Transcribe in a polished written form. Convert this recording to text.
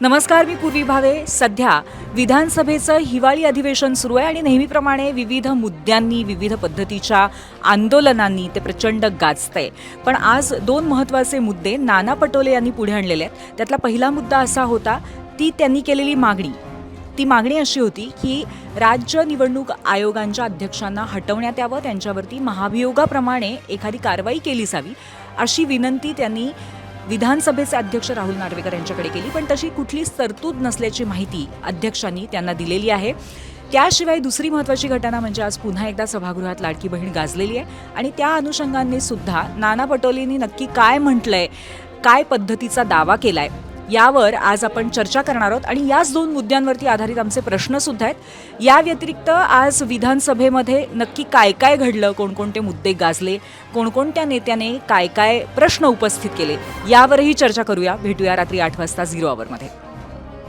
नमस्कार, मी पूर्वी भावे. सध्या विधानसभेचं हिवाळी अधिवेशन सुरू आहे आणि नेहमीप्रमाणे विविध मुद्द्यांनी, विविध पद्धतीच्या आंदोलनांनी ते प्रचंड गाजतंय. पण आज दोन महत्त्वाचे मुद्दे नाना पटोले यांनी पुढे आणलेले आहेत. त्यातला पहिला मुद्दा असा होता, त्यांनी केलेली मागणी. ती मागणी अशी होती की राज्य निवडणूक आयोगांच्या अध्यक्षांना हटवण्यात यावं, त्यांच्यावरती महाभियोगाप्रमाणे एखादी कारवाई केली जावी, अशी विनंती त्यांनी विधानसभेचे अध्यक्ष राहुल नार्वेकर यांच्याकडे केली. पण तशी कुठलीच तरतूद नसल्याची माहिती अध्यक्षांनी त्यांना दिलेली आहे. त्याशिवाय दुसरी महत्त्वाची घटना म्हणजे आज पुन्हा एकदा सभागृहात लाडकी बहीण गाजलेली आहे आणि त्या अनुषंगाने सुद्धा नाना पटोलेंनी नक्की काय म्हटलंय, काय पद्धतीचा दावा केलाय, यावर आज आपण चर्चा करणार आहोत आणि याच दोन मुद्द्यांवरती आधारित आमचे प्रश्न सुद्धा आहेत. या व्यतिरिक्त आज विधानसभेमध्ये नक्की काय काय घडलं, कोणकोणते मुद्दे गाजले, कोणकोणत्या नेत्याने काय काय प्रश्न उपस्थित केले, यावरही चर्चा करूया. भेटूया रात्री 8 वाजता 0 आवरमध्ये.